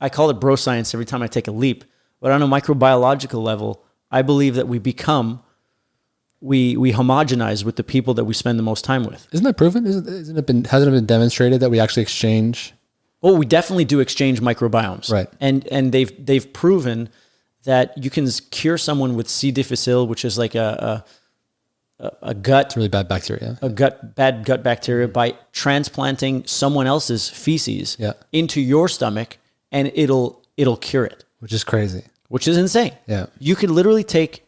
I call it bro science every time I take a leap, but on a microbiological level, I believe that we homogenize with the people that we spend the most time with. Isn't that proven? Hasn't it been demonstrated that we actually exchange? Well, we definitely do exchange microbiomes. Right. And they've proven that you can cure someone with C. difficile, which is like a gut. It's really bad bacteria. Bad gut bacteria by transplanting someone else's feces into your stomach, and it'll cure it. Which is crazy. Which is insane. Yeah. You could literally take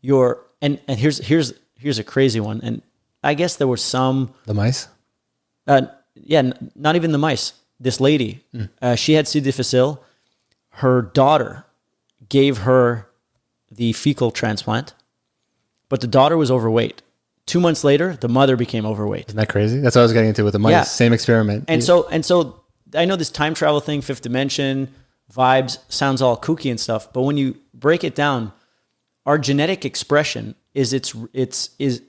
your and here's a crazy one, and I guess there were some the mice. Not even the mice. This lady, she had C. difficile. Her daughter gave her the fecal transplant, but the daughter was overweight. 2 months later, the mother became overweight. Isn't that crazy? That's what I was getting into with the mice. Yeah. Same experiment. And so I know this time travel thing, fifth dimension, vibes, sounds all kooky and stuff, but when you break it down, our genetic expression is the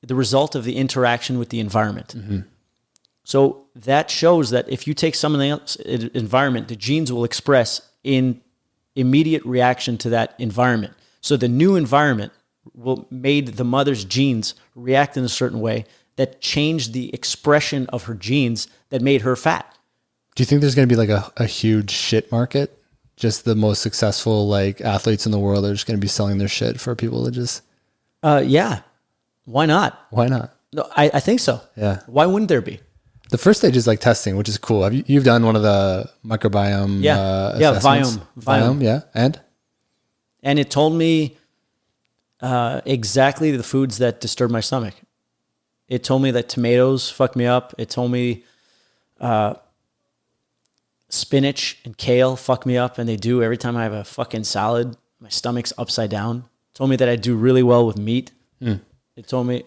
result of the interaction with the environment. Mm-hmm. So that shows that if you take something else environment, the genes will express in immediate reaction to that environment. So the new environment made the mother's genes react in a certain way that changed the expression of her genes that made her fat. Do you think there's going to be like a huge shit market? Just the most successful like athletes in the world are just going to be selling their shit for people to just... Yeah. Why not? Why not? No, I think so. Yeah. Why wouldn't there be? The first stage is like testing, which is cool. You've done one of the microbiome assessments? Viome. Yeah. And it told me exactly the foods that disturb my stomach. It told me that tomatoes fuck me up. It told me spinach and kale fuck me up, and they do every time I have a fucking salad. My stomach's upside down. It told me that I do really well with meat. It told me...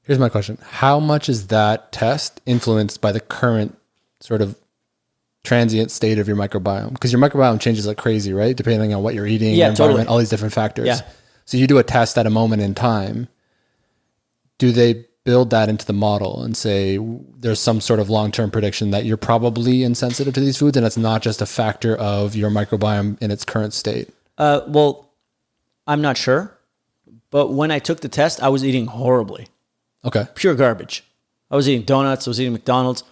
Here's my question. How much is that test influenced by the current sort of transient state of your microbiome? Because your microbiome changes like crazy, right? Depending on what you're eating, your environment, all these different factors. Yeah. So you do a test at a moment in time. Do they build that into the model and say there's some sort of long-term prediction that you're probably insensitive to these foods and it's not just a factor of your microbiome in its current state? Well, I'm not sure. But when I took the test, I was eating horribly. Okay. Pure garbage. I was eating donuts. I was eating McDonald's.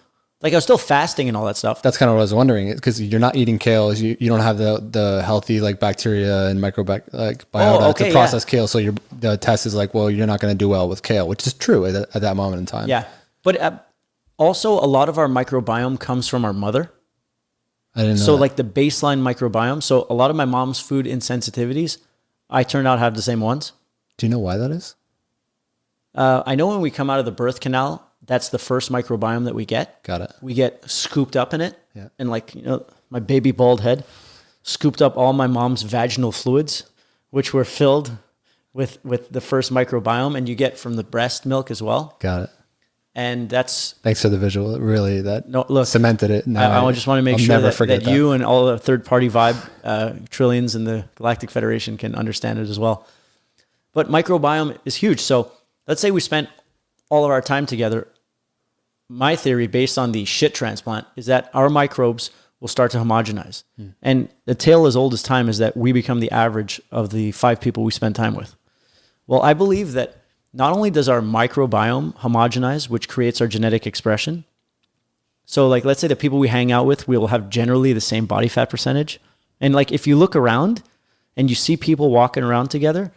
Like I was still fasting and all that stuff. That's kind of what I was wondering, because you're not eating kale. You don't have the healthy like bacteria and biota to process kale. So the test is like, well, you're not going to do well with kale, which is true at that moment in time. Yeah. But also a lot of our microbiome comes from our mother. I didn't know So that. like the baseline microbiome. So a lot of my mom's food insensitivities, I turned out to have the same ones. Do you know why that is? I know when we come out of the birth canal, that's the first microbiome that we get. Got it. We get scooped up in it. Yeah. And like, my baby bald head scooped up all my mom's vaginal fluids, which were filled with the first microbiome, and you get from the breast milk as well. Got it. And that's... Thanks for the visual. Really, cemented it. I just want to make sure that you and all the third-party vibe trillions in the Galactic Federation can understand it as well. But microbiome is huge. So let's say we spent all of our time together. My theory, based on the shit transplant, is that our microbes will start to homogenize. And the tale as old as time is that we become the average of the 5 people we spend time with. Well, I believe that not only does our microbiome homogenize, which creates our genetic expression. So like, let's say the people we hang out with, we will have generally the same body fat percentage. And like, if you look around and you see people walking around together,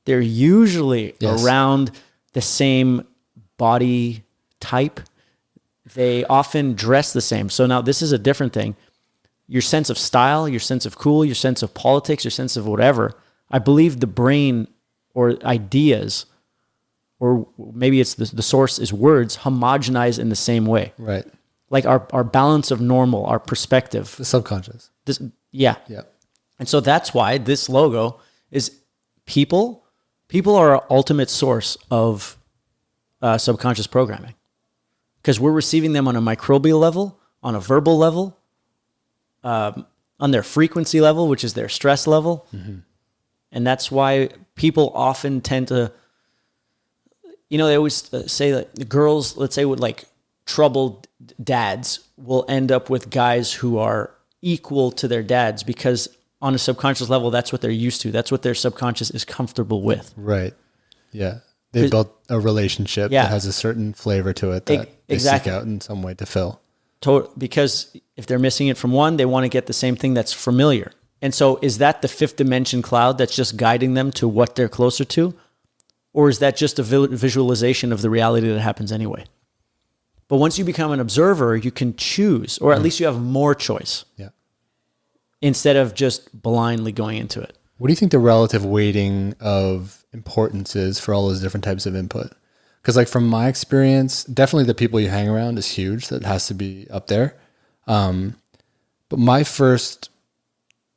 they're usually around the same body type. They often dress the same. So now this is a different thing. Your sense of style, your sense of cool, your sense of politics, your sense of whatever, I believe the brain or ideas, or maybe it's the source is words, homogenize in the same way. Right. Like our balance of normal, our perspective. The subconscious. Yeah. And so that's why this logo is people are our ultimate source of subconscious programming, because we're receiving them on a microbial level, on a verbal level, on their frequency level, which is their stress level. Mm-hmm. And that's why people often tend to, they always say that the girls, let's say with like troubled dads, will end up with guys who are equal to their dads because on a subconscious level, that's what they're used to. That's what their subconscious is comfortable with. Right. Yeah. They built a relationship that has a certain flavor to it that they seek out in some way to fill. Because if they're missing it from one, they want to get the same thing that's familiar. And so is that the fifth dimension cloud that's just guiding them to what they're closer to? Or is that just a visualization of the reality that happens anyway? But once you become an observer, you can choose, or at least you have more choice. Yeah. Instead of just blindly going into it. What do you think the relative weighting of importance is for all those different types of input? Because like from my experience, definitely the people you hang around is huge. That has to be up there. But my first,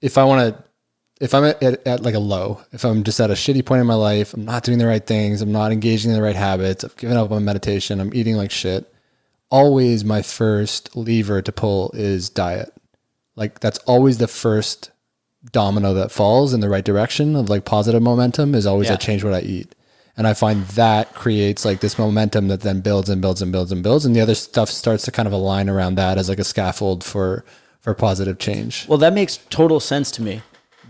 if I'm at like a low, if I'm just at a shitty point in my life, I'm not doing the right things, I'm not engaging in the right habits, I've given up on meditation, I'm eating like shit. Always my first lever to pull is diet. Like that's always the first domino that falls in the right direction of like positive momentum is always I change what I eat. And I find that creates like this momentum that then builds and builds and builds and builds. And the other stuff starts to kind of align around that as like a scaffold for positive change. Well, that makes total sense to me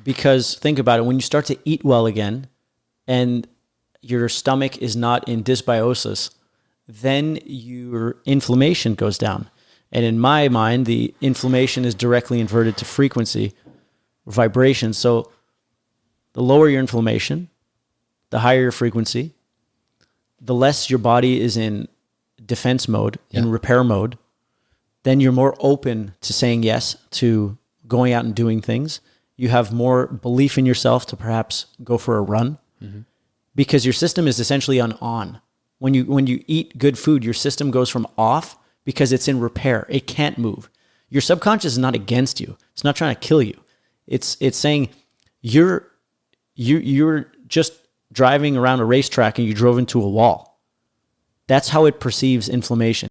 because think about it. When you start to eat well again and your stomach is not in dysbiosis, then your inflammation goes down. And in my mind, the inflammation is directly inverted to frequency, vibration. So the lower your inflammation, the higher your frequency, the less your body is in defense mode, in repair mode, then you're more open to saying yes to going out and doing things. You have more belief in yourself to perhaps go for a run because your system is essentially on. When you eat good food, your system goes from off because it's in repair. It can't move. Your subconscious is not against you. It's not trying to kill you. It's saying you're just driving around a racetrack and you drove into a wall. That's how it perceives inflammation.